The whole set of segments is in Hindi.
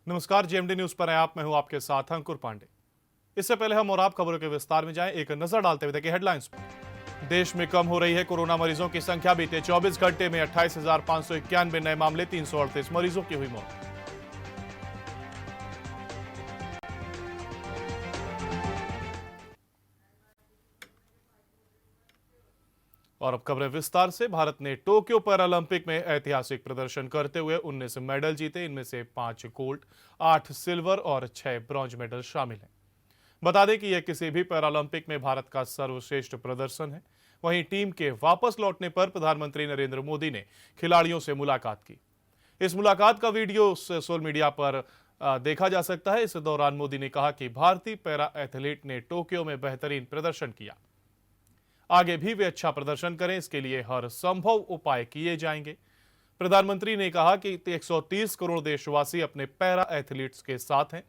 नमस्कार, जेएमडी न्यूज पर हैं आप। मैं हूं आपके साथ अंकुर पांडे। इससे पहले हम और आप खबरों के विस्तार में जाएं, एक नजर डालते हुए देखिए हेडलाइंस पर। देश में कम हो रही है कोरोना मरीजों की संख्या। बीते 24 घंटे में 28,591 नए मामले, 338 मरीजों की हुई मौत। और अब खबरें विस्तार से। भारत ने टोक्यो पैरालंपिक में ऐतिहासिक प्रदर्शन करते हुए 19 मेडल जीते। इनमें से 5 गोल्ड, 8 सिल्वर और 6 ब्रॉन्ज मेडल शामिल हैं। बता दें कि यह किसी भी पैरालंपिक में भारत का सर्वश्रेष्ठ प्रदर्शन है। वहीं टीम के वापस लौटने पर प्रधानमंत्री नरेंद्र मोदी ने खिलाड़ियों से मुलाकात की। इस मुलाकात का वीडियो सोशल मीडिया पर देखा जा सकता है। इस दौरान मोदी ने कहा कि भारतीय पैरा एथलीट ने टोक्यो में बेहतरीन प्रदर्शन किया। आगे भी वे अच्छा प्रदर्शन करें, इसके लिए हर संभव उपाय किए जाएंगे। प्रधानमंत्री ने कहा कि 130 करोड़ देशवासी अपने पैरा एथलीट्स के साथ हैं।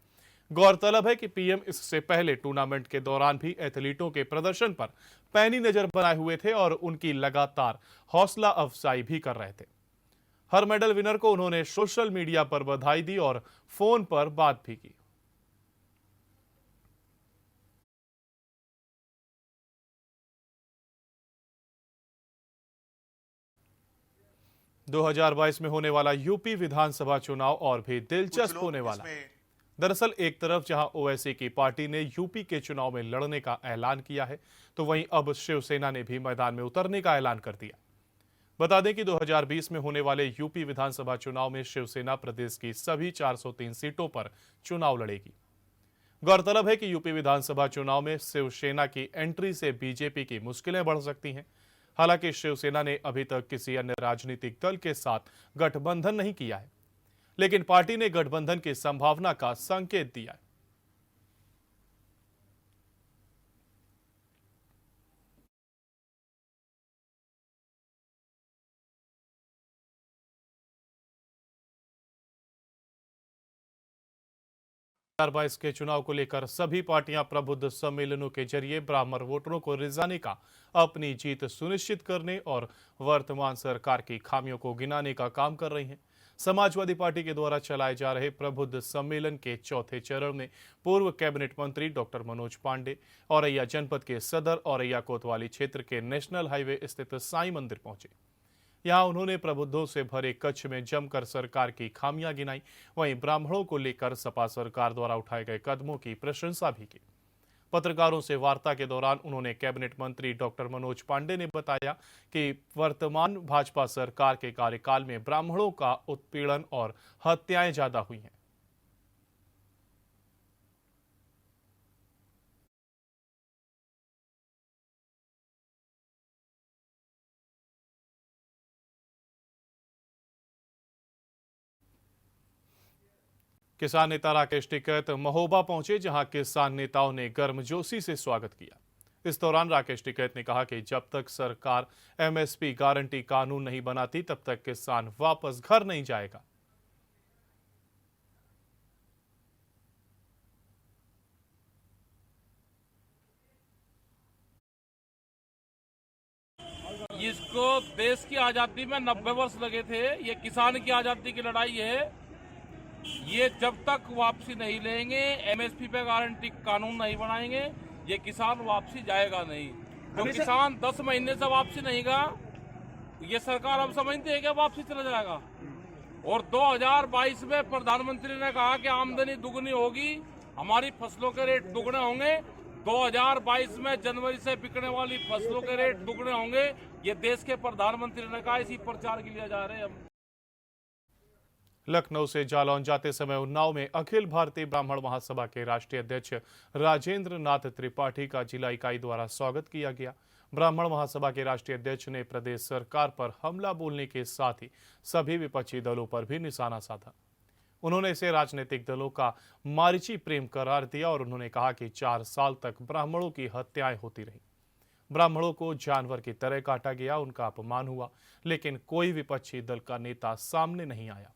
गौरतलब है कि पीएम इससे पहले टूर्नामेंट के दौरान भी एथलीटों के प्रदर्शन पर पैनी नजर बनाए हुए थे और उनकी लगातार हौसला अफजाई भी कर रहे थे। हर मेडल विनर को उन्होंने सोशल मीडिया पर बधाई दी और फोन पर बात भी की। 2022 में होने वाला यूपी विधानसभा चुनाव और भी दिलचस्प होने वाला है। दरअसल एक तरफ जहां ओवैसी की पार्टी ने यूपी के चुनाव में लड़ने का ऐलान किया है, तो वहीं अब शिवसेना ने भी मैदान में उतरने का ऐलान कर दिया। बता दें कि 2020 में होने वाले यूपी विधानसभा चुनाव में शिवसेना प्रदेश की सभी 403 सीटों पर चुनाव लड़ेगी। गौरतलब है कि यूपी विधानसभा चुनाव में शिवसेना की एंट्री से बीजेपी की मुश्किलें बढ़ सकती हैं। हालांकि शिवसेना ने अभी तक किसी अन्य राजनीतिक दल के साथ गठबंधन नहीं किया है, लेकिन पार्टी ने गठबंधन की संभावना का संकेत दिया है। बाईस के चुनाव को लेकर सभी पार्टियां प्रबुद्ध सम्मेलनों के जरिए ब्राह्मण वोटरों को रिझाने का, अपनी जीत सुनिश्चित करने और वर्तमान सरकार की खामियों को गिनाने का काम कर रही हैं। समाजवादी पार्टी के द्वारा चलाए जा रहे प्रबुद्ध सम्मेलन के चौथे चरण में पूर्व कैबिनेट मंत्री डॉक्टर मनोज पांडे औरैया जनपद के सदर औरैया कोतवाली क्षेत्र के नेशनल हाईवे स्थित साईं मंदिर पहुंचे। यहां उन्होंने प्रबुद्धों से भरे कच्छ में जमकर सरकार की खामियां गिनाई। वहीं ब्राह्मणों को लेकर सपा सरकार द्वारा उठाए गए कदमों की प्रशंसा भी की। पत्रकारों से वार्ता के दौरान उन्होंने कैबिनेट मंत्री डॉक्टर मनोज पांडे ने बताया कि वर्तमान भाजपा सरकार के कार्यकाल में ब्राह्मणों का उत्पीड़न और हत्याएं ज्यादा हुई हैं। किसान नेता राकेश टिकैत महोबा पहुंचे, जहां किसान नेताओं ने गर्मजोशी से स्वागत किया। इस दौरान राकेश टिकैत ने कहा कि जब तक सरकार एमएसपी गारंटी कानून नहीं बनाती, तब तक किसान वापस घर नहीं जाएगा। इसको देश की आजादी में 90 वर्ष लगे थे। ये किसान की आजादी की लड़ाई है। ये जब तक वापसी नहीं लेंगे, एमएसपी पे गारंटी कानून नहीं बनाएंगे, ये किसान वापसी जाएगा नहीं। जो किसान 10 महीने से वापसी नहीं गया, ये सरकार अब समझती है कि वापसी चला जाएगा। और 2022 में प्रधानमंत्री ने कहा कि आमदनी दुगनी होगी, हमारी फसलों के रेट दुगने होंगे। 2022 में जनवरी से बिकने वाली फसलों के रेट दुगने होंगे। ये देश के प्रधानमंत्री ने कहा, इसी प्रचार के लिए जा रहे हैं हम। लखनऊ से जालौन जाते समय उन्नाव में अखिल भारतीय ब्राह्मण महासभा के राष्ट्रीय अध्यक्ष राजेंद्र नाथ त्रिपाठी का जिला इकाई द्वारा स्वागत किया गया। ब्राह्मण महासभा के राष्ट्रीय अध्यक्ष ने प्रदेश सरकार पर हमला बोलने के साथ ही सभी विपक्षी दलों पर भी निशाना साधा। उन्होंने इसे राजनीतिक दलों का मारीची प्रेम करार दिया और उन्होंने कहा कि 4 साल तक ब्राह्मणों की हत्याएं होती रही। ब्राह्मणों को जानवर की तरह काटा गया, उनका अपमान हुआ, लेकिन कोई विपक्षी दल का नेता सामने नहीं आया।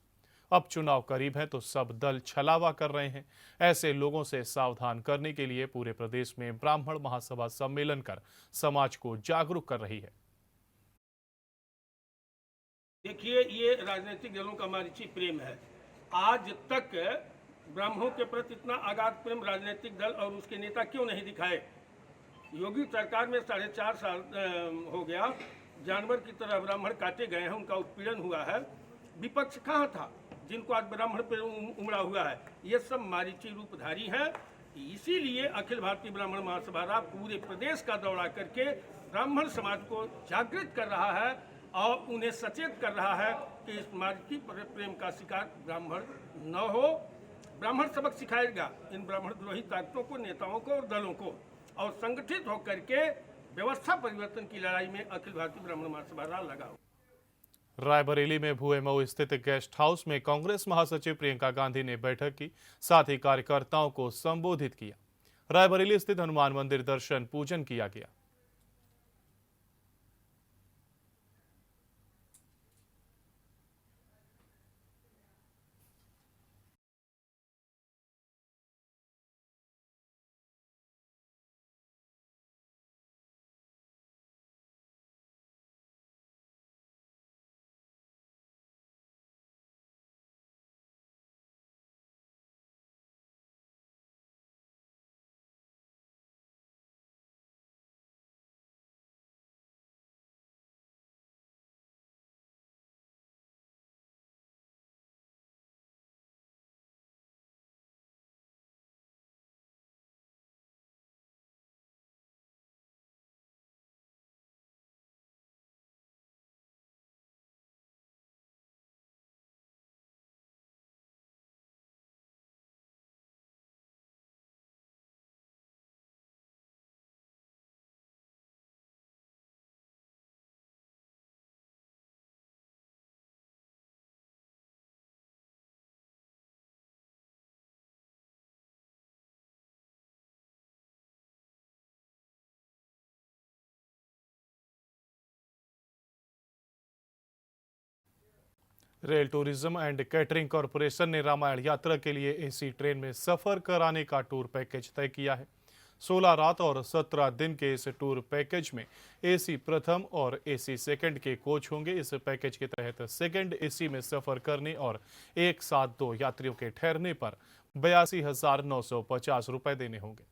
अब चुनाव करीब है तो सब दल छलावा कर रहे हैं। ऐसे लोगों से सावधान करने के लिए पूरे प्रदेश में ब्राह्मण महासभा सम्मेलन कर समाज को जागरूक कर रही है। देखिए, ये राजनीतिक दलों का मारीची प्रेम है। आज तक ब्राह्मणों के प्रति इतना अगाध प्रेम राजनीतिक दल और उसके नेता क्यों नहीं दिखाए? योगी सरकार में 4.5 साल हो गया, जानवर की तरह ब्राह्मण काटे गए हैं, उनका उत्पीड़न हुआ है। विपक्ष कहाँ था जिनको आज ब्राह्मण पे उमड़ा हुआ है? ये सब मारीची रूपधारी हैं। इसीलिए अखिल भारतीय ब्राह्मण महासभा पूरे प्रदेश का दौरा करके ब्राह्मण समाज को जागृत कर रहा है और उन्हें सचेत कर रहा है कि इस मारीची प्रेम का शिकार ब्राह्मण न हो। ब्राह्मण सबक सिखाएगा इन ब्राह्मण द्रोही ताकतों को, नेताओं को और दलों को, और संगठित होकर के व्यवस्था परिवर्तन की लड़ाई में अखिल भारतीय ब्राह्मण महासभा लगा। रायबरेली में भुएमऊ स्थित गेस्ट हाउस में कांग्रेस महासचिव प्रियंका गांधी ने बैठक की, साथ ही कार्यकर्ताओं को संबोधित किया। रायबरेली स्थित हनुमान मंदिर दर्शन पूजन किया गया। Rail tourism and catering corporation ने रामायण यात्रा के लिए एसी ट्रेन में सफर कराने का टूर पैकेज तय किया है। 16 रात और 17 दिन के इस टूर पैकेज में एसी प्रथम और एसी सेकंड के कोच होंगे। इस पैकेज के तहत सेकंड एसी में सफर करने और एक साथ 2 यात्रियों के ठहरने पर 82,950 रुपए देने होंगे।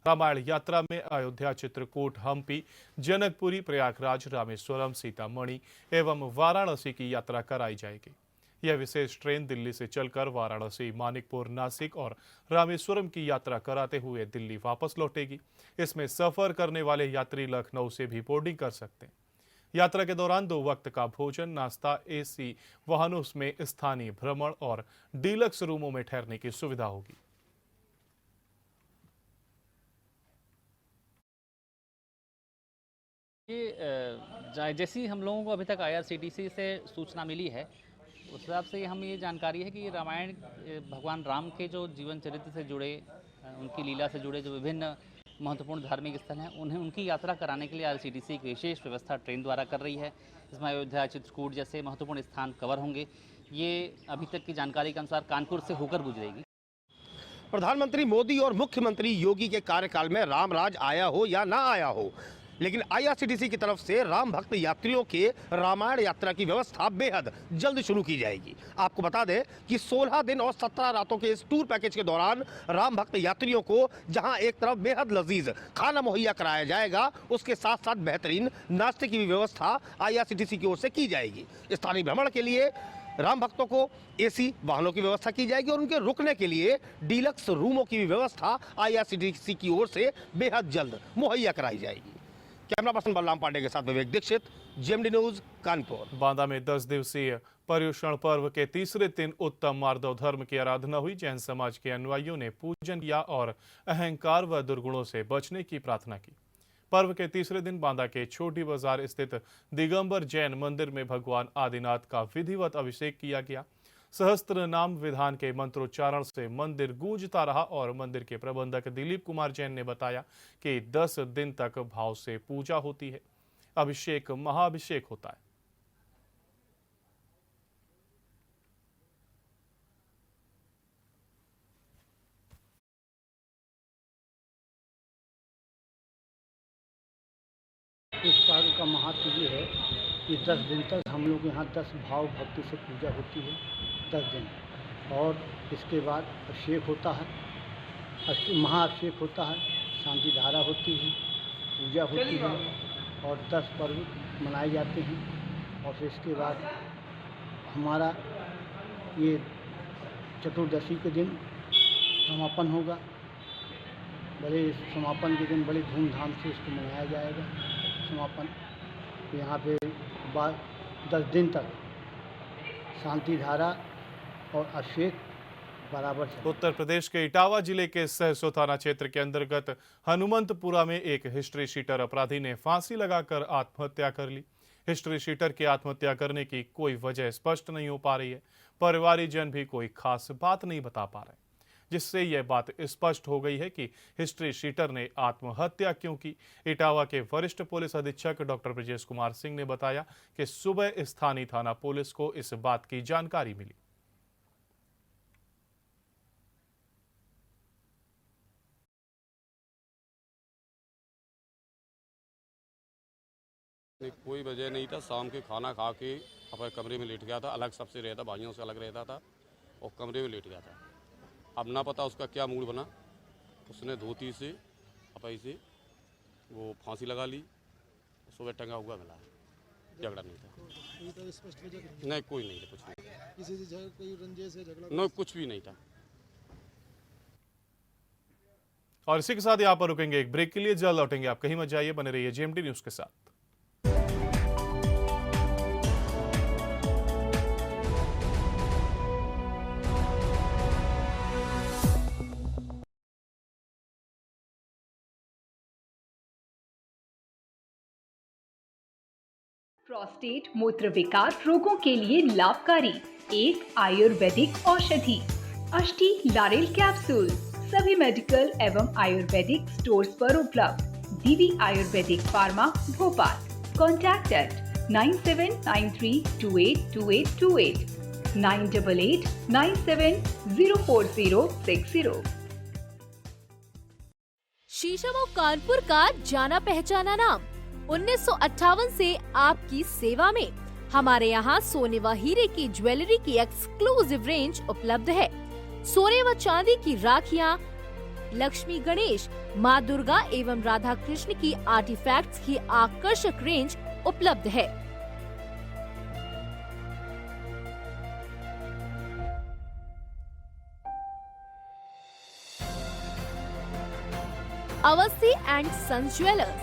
रामायण यात्रा में अयोध्या, चित्रकूट, हम्पी, जनकपुरी, प्रयागराज, रामेश्वरम, सीतामढ़ी एवं वाराणसी की यात्रा कराई जाएगी। यह विशेष ट्रेन दिल्ली से चलकर वाराणसी, मानिकपुर, नासिक और रामेश्वरम की यात्रा कराते हुए दिल्ली वापस लौटेगी। इसमें सफर करने वाले यात्री लखनऊ से भी बोर्डिंग कर सकते हैं। यात्रा के दौरान 2 वक्त का भोजन, नाश्ता, एसी वाहनों में स्थानीय भ्रमण और डीलक्स रूमों में ठहरने की सुविधा होगी। ये जैसी हम लोगों को अभी तक IRCTC से सूचना मिली है, उस हिसाब से हम ये जानकारी है कि रामायण भगवान राम के जो जीवन चरित्र से जुड़े, उनकी लीला से जुड़े जो विभिन्न महत्वपूर्ण धार्मिक स्थल हैं, उन्हें उनकी यात्रा कराने के लिए IRCTC एक विशेष व्यवस्था ट्रेन द्वारा कर रही है। इसमें अयोध्या, चित्रकूट जैसे महत्वपूर्ण स्थान कवर होंगे। ये अभी तक की जानकारी के अनुसार कानपुर से होकर गुजरेगी। प्रधानमंत्री मोदी और मुख्यमंत्री योगी के कार्यकाल में राम राज आया हो या ना आया हो, लेकिन IRCTC की तरफ से राम भक्त यात्रियों के रामायण यात्रा की व्यवस्था बेहद जल्द शुरू की जाएगी। आपको बता दें कि 16 दिन और 17 रातों के इस टूर पैकेज के दौरान राम भक्त यात्रियों को जहां एक तरफ बेहद लजीज खाना मुहैया कराया जाएगा, उसके साथ साथ बेहतरीन नाश्ते की भी व्यवस्था IRCTC की ओर से की जाएगी। स्थानीय भ्रमण के लिए राम भक्तों को एसी वाहनों की व्यवस्था की जाएगी और उनके रुकने के लिए डीलक्स रूमों की भी व्यवस्था IRCTC की ओर से बेहद जल्द मुहैया कराई जाएगी। कैमरा पर्सन बलराम पांडे के साथ विवेक दीक्षित, GMD न्यूज, कानपुर। बांदा में 10 दिवसीय पर्युषण पर्व के तीसरे दिन उत्तम मार्दव धर्म की आराधना हुई। जैन समाज के अनुयायियों ने पूजन किया और अहंकार व दुर्गुणों से बचने की प्रार्थना की। पर्व के तीसरे दिन बांदा के छोटी बाजार स्थित दिगंबर जैन मंदिर में भगवान आदिनाथ का विधिवत अभिषेक किया गया। सहस्त्र नाम विधान के मंत्रोच्चारण से मंदिर गूंजता रहा और मंदिर के प्रबंधक दिलीप कुमार जैन ने बताया कि 10 दिन तक भाव से पूजा होती है। अभिषेक महाअभिषेक होता है। इस पर्व का महत्व ये है कि 10 दिन तक हम लोग यहाँ 10 भाव भक्ति से पूजा होती है, 10 दिन। और इसके बाद अभिषेक होता है, महाअभिषेक होता है, शांति धारा होती है, पूजा होती है और 10 पर्व मनाए जाते हैं। और फिर इसके बाद हमारा ये चतुर्दशी के दिन समापन होगा। बड़े समापन के दिन बड़े धूमधाम से इसको मनाया जाएगा। समापन यहाँ पे 10 दिन तक शांति धारा और अभिषेक बराबर चलेगा। उत्तर प्रदेश के इटावा जिले के सहसो थाना क्षेत्र के अंतर्गत हनुमंतपुरा में एक हिस्ट्री शीटर अपराधी ने फांसी लगाकर आत्महत्या कर ली। हिस्ट्री शीटर की आत्महत्या करने की कोई वजह स्पष्ट नहीं हो पा रही है। परिवारजन भी कोई खास बात नहीं बता पा रहे, जिससे यह बात स्पष्ट हो गई है कि हिस्ट्री शीटर ने आत्महत्या क्यों की। इटावा के वरिष्ठ पुलिस अधीक्षक डॉक्टर ब्रजेश कुमार सिंह ने बताया कि सुबह स्थानीय थाना पुलिस को इस बात की जानकारी मिली। कोई वजह नहीं था। शाम के खाना खा के अपने कमरे में लेट गया था, अलग सबसे रहता, भाइयों से अलग रहता था और कमरे में लेट गया था। अब ना पता उसका क्या मूड बना, उसने धोती से अपई से वो फांसी लगा ली। सुबह टंगा हुआ मिला, झगड़ा नहीं था। नहीं, कोई नहीं था, कुछ नहीं, किसी से कोई रंजिश है, झगड़ा नहीं, कुछ भी नहीं था। और इसी के साथ यहाँ पर रुकेंगे एक ब्रेक के लिए, जल्द लौटेंगे। आप कहीं मत जाइए, बने रहिए जेएमटी न्यूज के साथ। प्रोस्टेट मूत्र विकार रोगों के लिए लाभकारी एक आयुर्वेदिक औषधि अष्टी लारेल कैप्सूल सभी मेडिकल एवं आयुर्वेदिक स्टोर्स पर उपलब्ध। दीवी ayurvedic pharma Bhopal. Contact at 9793282828 9889704060। शीशम और कानपुर का जाना पहचाना नाम 1958 से आपकी सेवा में। हमारे यहाँ सोने व हीरे की ज्वेलरी की एक्सक्लूसिव रेंज उपलब्ध है। सोने व चांदी की राखियाँ, लक्ष्मी गणेश, माँ दुर्गा एवं राधा कृष्ण की आर्टिफैक्ट्स की आकर्षक रेंज उपलब्ध है। Awasthi and sons jewellers,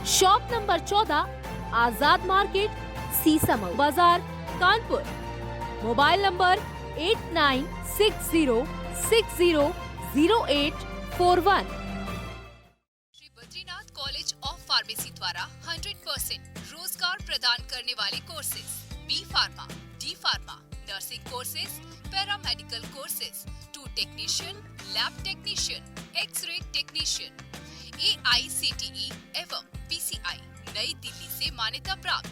shop number 14, Azad market, सीसम बाजार, Kanpur. Mobile number 8960600841। Shri Badrinath college of pharmacy द्वारा 100% रोजगार प्रदान करने वाले courses B pharma, D pharma, nursing courses, paramedical courses, tour technician, lab technician, x-ray technician, AICTE एवं PCI नई दिल्ली से मान्यता प्राप्त।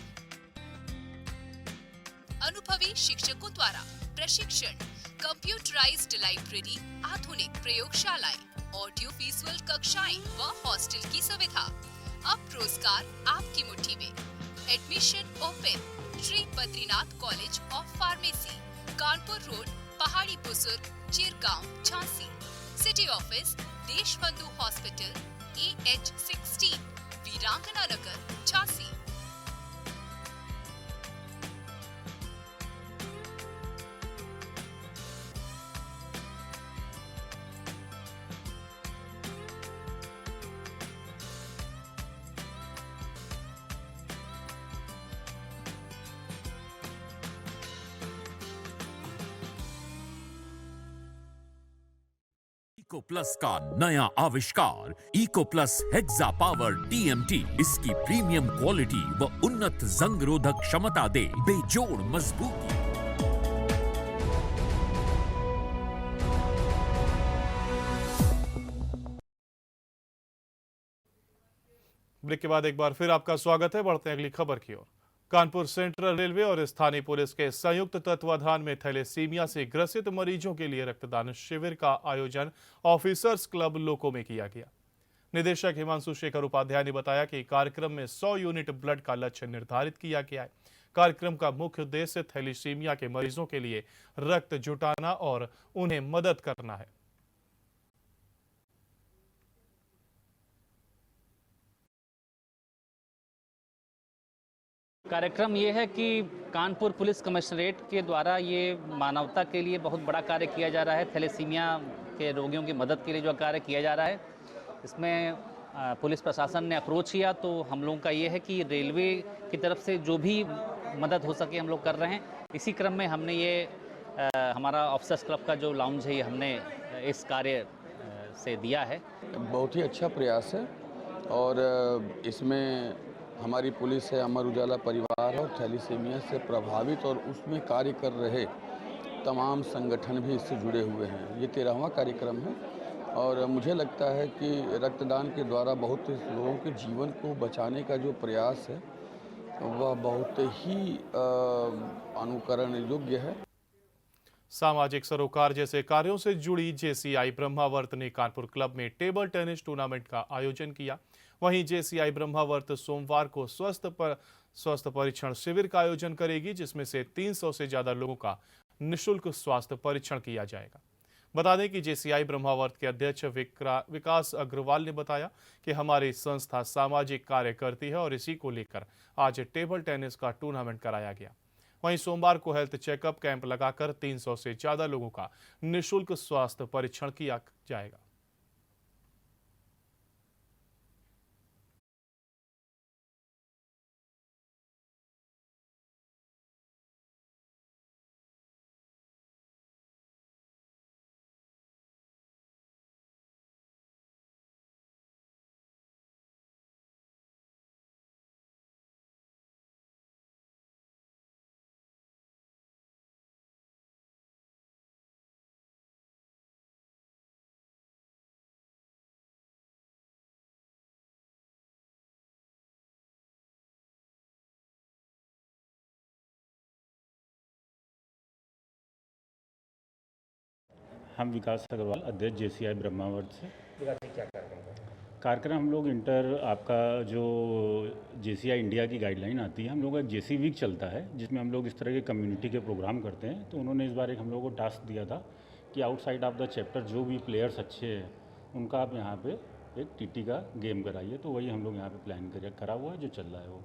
अनुभवी शिक्षकों द्वारा प्रशिक्षण, कंप्यूटराइज्ड लाइब्रेरी, आधुनिक प्रयोगशालाएं, ऑडियो विजुअल कक्षाएं व हॉस्टल की सुविधा। अब रोजगार आपकी मुट्ठी में। Admission open. Shri Badrinath college of pharmacy, Kanpur road, पहाड़ी बुजुर्ग, चिरगांव, झांसी। सिटी ऑफिस देश बंधु हॉस्पिटल, AH16, वीरांगना नगर, झांसी। इको प्लस का नया आविष्कार eco plus hexa power TMT। इसकी प्रीमियम क्वालिटी व उन्नत जंग रोधक क्षमता दे बेजोड़ मजबूती। ब्रेक के बाद एक बार फिर आपका स्वागत है। बढ़ते हैं अगली खबर की ओर। कानपुर सेंट्रल रेलवे और स्थानीय पुलिस के संयुक्त तत्वाधान में थैलेसीमिया से ग्रसित मरीजों के लिए रक्तदान शिविर का आयोजन ऑफिसर्स क्लब लोको में किया गया। निदेशक हिमांशु शेखर उपाध्याय ने बताया कि कार्यक्रम में 100 यूनिट ब्लड का लक्ष्य निर्धारित किया गया है। कार्यक्रम का मुख्य उद्देश्य थैलीसीमिया के मरीजों के लिए रक्त जुटाना और उन्हें मदद करना है। कार्यक्रम ये है कि कानपुर पुलिस कमिश्नरेट के द्वारा ये मानवता के लिए बहुत बड़ा कार्य किया जा रहा है। थैलेसीमिया के रोगियों की मदद के लिए जो कार्य किया जा रहा है, इसमें पुलिस प्रशासन ने अप्रोच किया तो हम लोगों का ये है कि रेलवे की तरफ से जो भी मदद हो सके हम लोग कर रहे हैं। इसी क्रम में हमने ये हमारा ऑफिसर्स क्लब का जो लाउंज है ये हमने इस कार्य से दिया है। बहुत ही अच्छा प्रयास है और इसमें हमारी पुलिस है, अमर उजाला परिवार और थैलीसीमिया से प्रभावित और उसमें कार्य कर रहे तमाम संगठन भी इससे जुड़े हुए हैं। ये 13वां कार्यक्रम है और मुझे लगता है कि रक्तदान के द्वारा बहुत लोगों के जीवन को बचाने का जो प्रयास है वह बहुत ही अनुकरण योग्य है। सामाजिक सरोकार जैसे कार्यों से जुड़ी जेसीआई ब्रह्मावर्त ने कानपुर क्लब में टेबल टेनिस टूर्नामेंट का आयोजन किया। वहीं जेसीआई ब्रह्मावर्त सोमवार को स्वास्थ्य परीक्षण शिविर का आयोजन करेगी, जिसमें से 300 से ज्यादा लोगों का निःशुल्क स्वास्थ्य परीक्षण किया जाएगा। बता दें कि जेसीआई ब्रह्मावर्त के अध्यक्ष विकास अग्रवाल ने बताया कि हमारी संस्था सामाजिक कार्य करती है और इसी को लेकर आज टेबल टेनिस का टूर्नामेंट कराया गया। वहीं सोमवार को हेल्थ चेकअप कैंप लगाकर 300 से ज्यादा लोगों का निःशुल्क स्वास्थ्य परीक्षण किया जाएगा। हम विकास अग्रवाल, अध्यक्ष जेसीआई ब्रह्मावर्त से। क्या कार्यक्रम हम लोग आपका जो जेसीआई इंडिया की गाइडलाइन आती है, हम लोग का एक जेसी वीक चलता है जिसमें हम लोग इस तरह के कम्युनिटी के प्रोग्राम करते हैं। तो उन्होंने इस बार एक हम लोग को टास्क दिया था कि आउटसाइड ऑफ द चैप्टर जो भी प्लेयर्स अच्छे हैं उनका आप यहाँ पे एक टीटी का गेम कराइए। तो वही हम लोग यहाँ पे प्लान करा हुआ है, जो चल रहा है वो।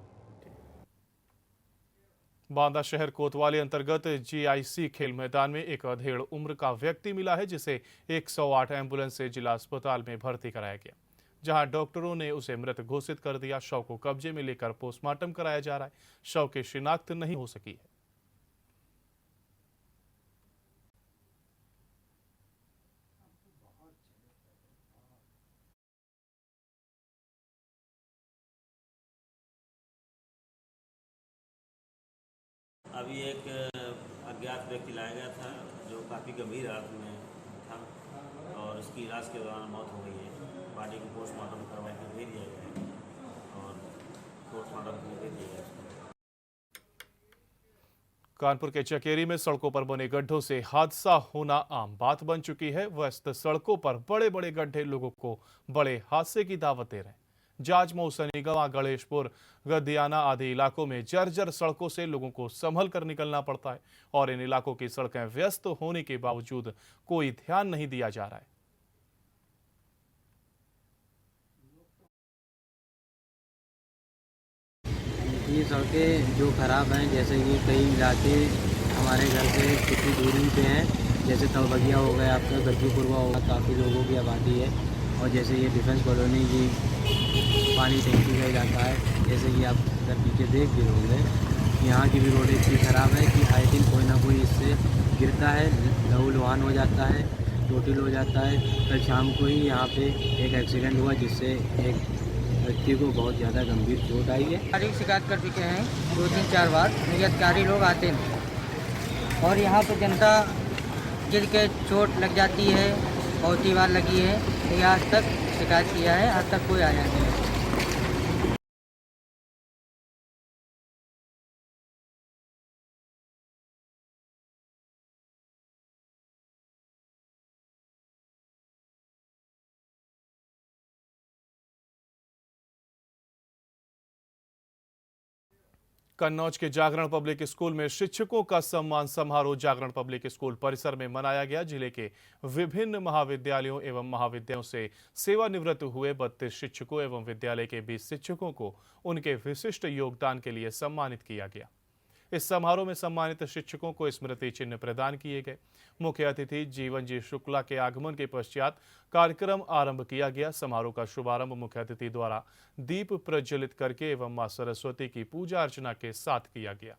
बांदा शहर कोतवाली अंतर्गत जीआईसी खेल मैदान में एक अधेड़ उम्र का व्यक्ति मिला है, जिसे 108 एम्बुलेंस से जिला अस्पताल में भर्ती कराया गया, जहां डॉक्टरों ने उसे मृत घोषित कर दिया। शव को कब्जे में लेकर पोस्टमार्टम कराया जा रहा है। शव की शिनाख्त नहीं हो सकी है। अभी एक अज्ञात व्यक्ति लाया गया था जो काफ़ी गंभीर हालत में था और उसकी इलाज के दौरान मौत हो गई है। बॉडी को पोस्टमार्टम करवा के दे दिया गया है और पोस्टमार्टम के लिए दे दिया गया। कानपुर के चकेरी में सड़कों पर बने गड्ढों से हादसा होना आम बात बन चुकी है। व्यस्त सड़कों पर बड़े बड़े गड्ढे लोगों को बड़े हादसे की दावत दे रहे हैं। जाजमऊ, सनीगवा, गणेशपुर, गद्दियाना आदि इलाकों में जर्जर सड़कों से लोगों को संभल कर निकलना पड़ता है और इन इलाकों की सड़कें व्यस्त होने के बावजूद कोई ध्यान नहीं दिया जा रहा है। ये सड़कें जो खराब हैं, जैसे कि कई इलाके हमारे घर से कितनी दूरी पे हैं, जैसे तलबगिया हो गया, आपका गद्दीपुरवा होगा, काफ़ी लोगों की आबादी है। और जैसे ये डिफेंस कॉलोनी की पानी टंकी का इलाका है, जैसे कि आप अगर पीछे देख भी होंगे, यहाँ की भी रोड इतनी ख़राब है कि आए दिन कोई ना कोई इससे गिरता है, लहूलुहान हो जाता है, चोटिल हो जाता है। कल शाम को ही यहाँ पे एक एक्सीडेंट हुआ जिससे एक व्यक्ति को बहुत ज़्यादा गंभीर चोट आई है। अधिक शिकायत कर चुके हैं 2-3-4 बार। मेरे अधिकारी लोग आते हैं और यहाँ पे जनता गिर के चोट लग जाती है, बहुत ही बार लगी है। लेकिन आज तक शिकायत किया है, आज तक कोई आया नहीं है। कन्नौज के जागरण पब्लिक स्कूल में शिक्षकों का सम्मान समारोह जागरण पब्लिक स्कूल परिसर में मनाया गया। जिले के विभिन्न महाविद्यालयों एवं महाविद्यालयों से सेवानिवृत्त हुए 32 शिक्षकों एवं विद्यालय के 20 शिक्षकों को उनके विशिष्ट योगदान के लिए सम्मानित किया गया। इस समारोह में सम्मानित शिक्षकों को स्मृति चिन्ह प्रदान किए गए। मुख्य अतिथि जीवन जी शुक्ला के आगमन के पश्चात कार्यक्रम आरंभ किया गया। समारोह का शुभारंभ मुख्य अतिथि द्वारा दीप प्रज्वलित करके एवं मां सरस्वती की पूजा अर्चना के साथ किया गया।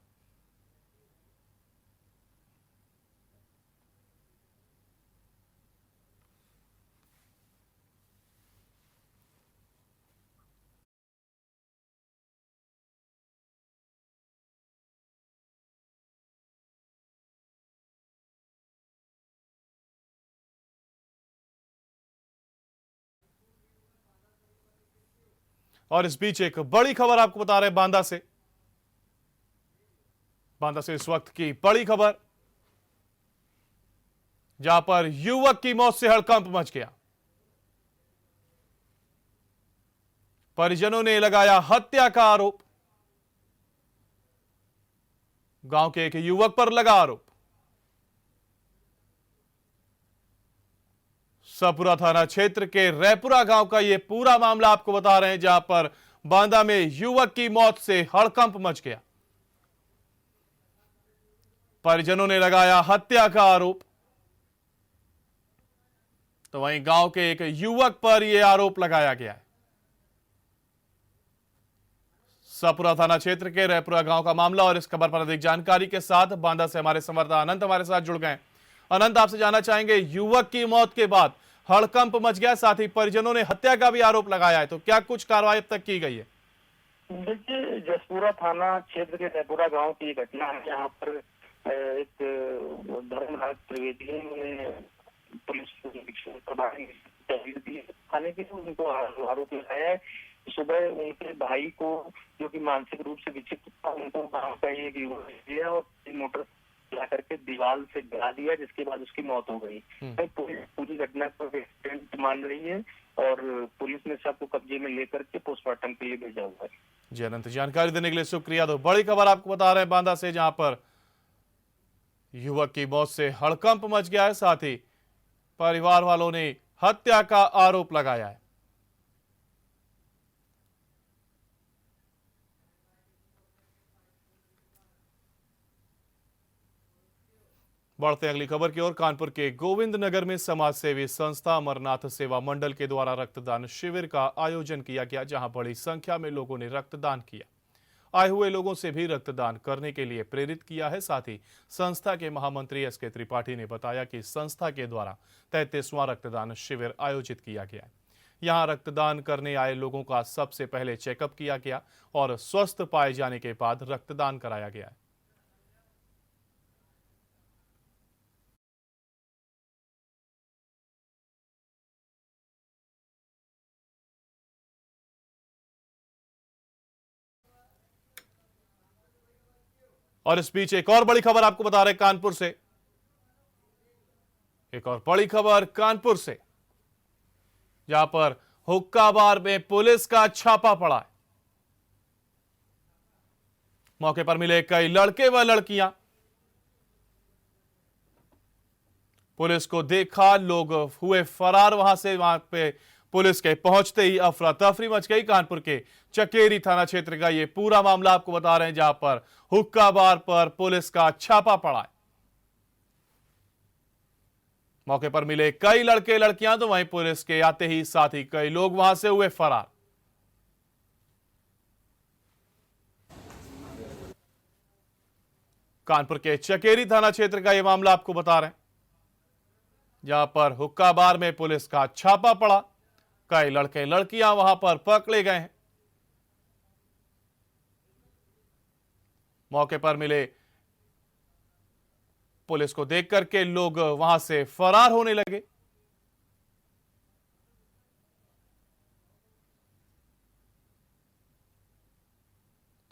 और इस बीच एक बड़ी खबर आपको बता रहे हैं बांदा से इस वक्त की बड़ी खबर, जहां पर युवक की मौत से हड़कंप मच गया। परिजनों ने लगाया हत्या का आरोप। गांव के एक युवक पर लगा आरोप। सपुरा थाना क्षेत्र के रैपुरा गांव का यह पूरा मामला आपको बता रहे हैं, जहां पर बांदा में युवक की मौत से हड़कंप मच गया। परिजनों ने लगाया हत्या का आरोप, तो वहीं गांव के एक युवक पर यह आरोप लगाया गया है। सपुरा थाना क्षेत्र के रैपुरा गांव का मामला, और इस खबर पर अधिक जानकारी के साथ बांदा से हमारे संवाददाता अनंत हमारे साथ जुड़ गए। अनंत, आपसे जानना चाहेंगे, युवक की मौत के बाद हड़कंप मच गया, साथ ही परिजनों ने हत्या का भी आरोप लगाया है, तो क्या कुछ कार्रवाई अब तक की गई है? देखिए, जसपुरा थाना क्षेत्र के रैपुरा गांव की घटना है। यहाँ पर एक धर्मराज त्रिवेदी ने पुलिस थाने के उनको आरोप लगाया है। सुबह उनके भाई को, जो कि मानसिक रूप से विक्षिप्त था, उनको गाँव का एक युवक दिया और मोटर ला करके दीवार से गिरा दिया, जिसके बाद उसकी मौत हो गई। पूरी घटना को एक्सीडेंट मान रही है और पुलिस ने सबको कब्जे में लेकर के पोस्टमार्टम के लिए भेजा हुआ है। जी अनंत, जानकारी देने के लिए शुक्रिया। तो बड़ी खबर आपको बता रहे हैं बांदा से, जहां पर युवक की मौत से हड़कंप मच गया है, साथ ही परिवार वालों ने हत्या का आरोप लगाया है। बढ़ते अगली खबर की ओर। कानपुर के गोविंद नगर में समाज सेवी संस्था अमरनाथ सेवा मंडल के द्वारा रक्तदान शिविर का आयोजन किया गया, जहां बड़ी संख्या में लोगों ने रक्तदान किया। आए हुए लोगों से भी रक्तदान करने के लिए प्रेरित किया है। साथ ही संस्था के महामंत्री SK त्रिपाठी ने बताया कि संस्था के द्वारा 33वां रक्तदान शिविर आयोजित किया गया है। यहां रक्तदान करने आए लोगों का सबसे पहले चेकअप किया गया और स्वस्थ पाए जाने के बाद रक्तदान कराया गया है। और इस बीच एक और बड़ी खबर आपको बता रहे कानपुर से। एक और बड़ी खबर कानपुर से, जहां पर हुक्का बार में पुलिस का छापा पड़ा है। मौके पर मिले कई लड़के व लड़कियां। पुलिस को देखा, लोग हुए फरार वहां से। वहां पे पुलिस के पहुंचते ही अफरा तफरी मच गई। कानपुर के चकेरी थाना क्षेत्र का यह पूरा मामला आपको बता रहे हैं, जहां पर हुक्का बार पर पुलिस का छापा पड़ा है। मौके पर मिले कई लड़के लड़कियां, तो वहीं पुलिस के आते ही साथ ही कई लोग वहां से हुए फरार। कानपुर के चकेरी थाना क्षेत्र का यह मामला आपको बता रहे हैं, जहां पर हुक्का बार में पुलिस का छापा पड़ा। कई लड़के लड़कियां वहां पर पकड़े गए हैं। मौके पर मिले पुलिस को देख करके लोग वहां से फरार होने लगे।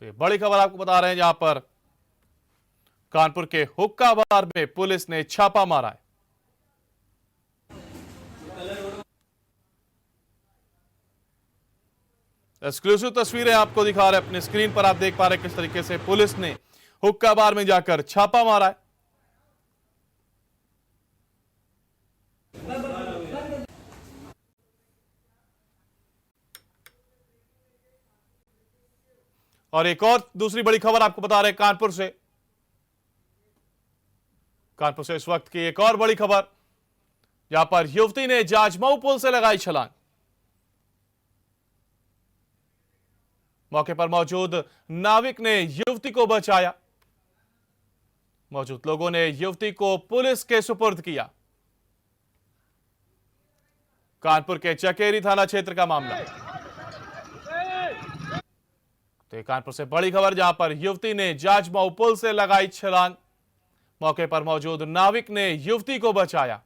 तो ये बड़ी खबर आपको बता रहे हैं, जहां पर कानपुर के हुक्का बार में पुलिस ने छापा मारा है। एक्सक्लूसिव तस्वीरें आपको दिखा रहे हैं अपने स्क्रीन पर। आप देख पा रहे हैं किस तरीके से पुलिस ने हुक्का बार में जाकर छापा मारा है। और एक और दूसरी बड़ी खबर आपको बता रहे हैं कानपुर से इस वक्त की एक और बड़ी खबर, जहां पर युवती ने जाजमऊ पुल से लगाई छलांग। मौके पर मौजूद नाविक ने युवती को बचाया। मौजूद लोगों ने युवती को पुलिस के सुपुर्द किया। कानपुर के चकेरी थाना क्षेत्र का मामला। तो कानपुर से बड़ी खबर, जहां पर युवती ने जाजमऊ पुल से लगाई छलांग। मौके पर मौजूद नाविक ने युवती को बचाया।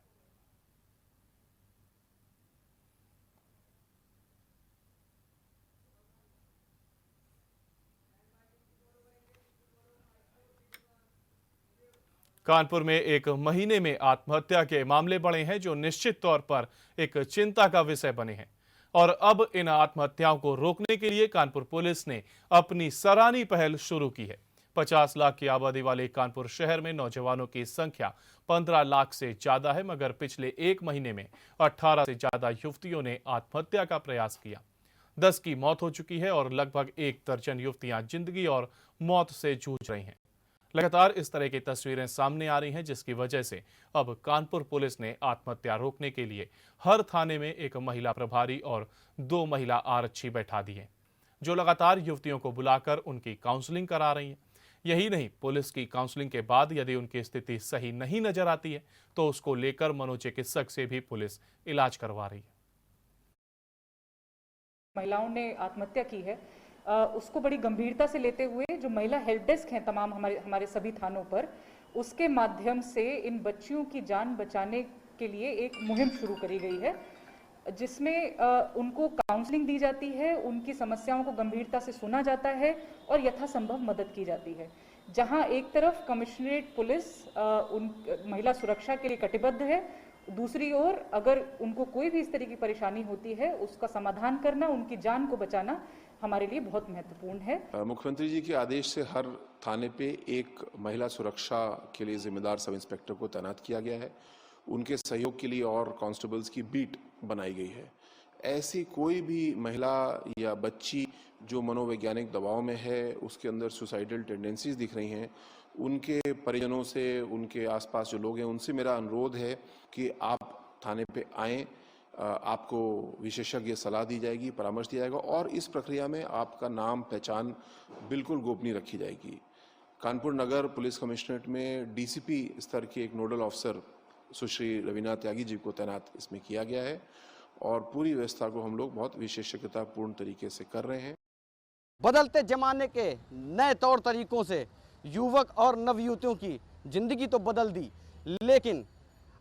कानपुर में एक महीने में आत्महत्या के मामले बढ़े हैं, जो निश्चित तौर पर एक चिंता का विषय बने हैं। और अब इन आत्महत्याओं को रोकने के लिए कानपुर पुलिस ने अपनी सराहनीय पहल शुरू की है। 50 लाख की आबादी वाले कानपुर शहर में नौजवानों की संख्या 15 लाख से ज्यादा है, मगर पिछले एक महीने में 18 से ज्यादा युवतियों ने आत्महत्या का प्रयास किया। 10 की मौत हो चुकी है और लगभग 1 दर्जन युवतियां जिंदगी और मौत से जूझ रही हैं। लगातार इस तरह की तस्वीरें सामने आ रही हैं, जिसकी वजह से अब कानपुर पुलिस ने आत्महत्या रोकने के लिए हर थाने में एक महिला प्रभारी और 2 महिला आरक्षी बैठा दी हैं, जो लगातार युवतियों को बुलाकर उनकी काउंसलिंग करा रही हैं। यही नहीं, पुलिस की काउंसलिंग के बाद यदि उनकी स्थिति सही नहीं नजर आती है तो उसको लेकर मनोचिकित्सक से भी पुलिस इलाज करवा रही है। महिलाओं ने आत्महत्या की है, उसको बड़ी गंभीरता से लेते हुए जो महिला हेल्प डेस्क हैं तमाम हमारे सभी थानों पर, उसके माध्यम से इन बच्चियों की जान बचाने के लिए एक मुहिम शुरू करी गई है, जिसमें उनको काउंसलिंग दी जाती है, उनकी समस्याओं को गंभीरता से सुना जाता है और यथासंभव मदद की जाती है। जहां एक तरफ कमिश्नरेट पुलिस उन महिला सुरक्षा के लिए कटिबद्ध है, दूसरी ओर अगर उनको कोई भी इस तरह की परेशानी होती है उसका समाधान करना, उनकी जान को बचाना हमारे लिए बहुत महत्वपूर्ण है। मुख्यमंत्री जी के आदेश से हर थाने पे एक महिला सुरक्षा के लिए जिम्मेदार सब इंस्पेक्टर को तैनात किया गया है। उनके सहयोग के लिए और कांस्टेबल्स की बीट बनाई गई है। ऐसी कोई भी महिला या बच्ची जो मनोवैज्ञानिक दबाव में है, उसके अंदर सुसाइडल टेंडेंसीज दिख रही हैं, उनके परिजनों से, उनके आसपास जो लोग हैं, उनसे मेरा अनुरोध है कि आप थाने पे आएं, आपको विशेषज्ञ सलाह दी जाएगी, परामर्श दिया जाएगा और इस प्रक्रिया में आपका नाम पहचान बिल्कुल गोपनीय रखी जाएगी। कानपुर नगर पुलिस कमिश्नरेट में डीसीपी स्तर के एक नोडल ऑफिसर सुश्री रवीना त्यागी जी को तैनात इसमें किया गया है और पूरी व्यवस्था को हम लोग बहुत विशेषज्ञतापूर्ण तरीके से कर रहे हैं। बदलते जमाने के नए तौर तरीकों से युवक और नवयुवतियों की जिंदगी तो बदल दी, लेकिन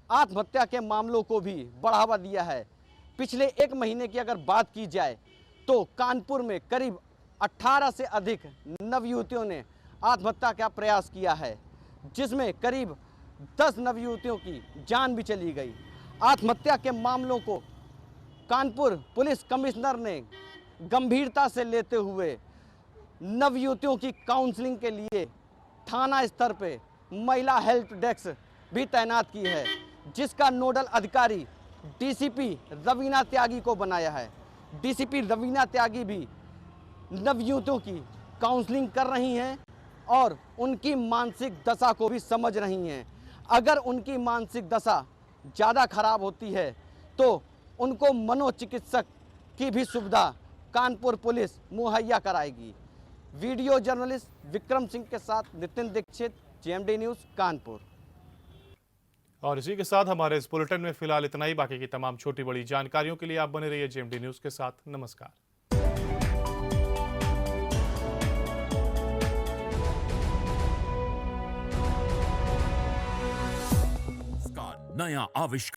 आत्महत्या के मामलों को भी बढ़ावा दिया है। पिछले एक महीने की अगर बात की जाए तो कानपुर में करीब 18 से अधिक नवयुवतियों ने आत्महत्या का प्रयास किया है, जिसमें करीब 10 नवयुवतियों की जान भी चली गई। आत्महत्या के मामलों को कानपुर पुलिस कमिश्नर ने गंभीरता से लेते हुए नवयुवतियों की काउंसलिंग के लिए थाना स्तर पे महिला हेल्प डेस्क भी तैनात की है, जिसका नोडल अधिकारी डीसीपी रवीना त्यागी को बनाया है। डीसीपी रवीना त्यागी भी नवयुवतियों की काउंसलिंग कर रही हैं और उनकी मानसिक दशा को भी समझ रही हैं। अगर उनकी मानसिक दशा ज़्यादा खराब होती है तो उनको मनोचिकित्सक की भी सुविधा कानपुर पुलिस मुहैया कराएगी। वीडियो जर्नलिस्ट विक्रम सिंह के साथ नितिन दीक्षित, जेएमडी न्यूज़ कानपुर। और इसी के साथ हमारे इस बुलेटिन में फिलहाल इतना ही। बाकी की तमाम छोटी बड़ी जानकारियों के लिए आप बने रहिए जेएमडी न्यूज़ के साथ। नमस्कार। नया आविष्कार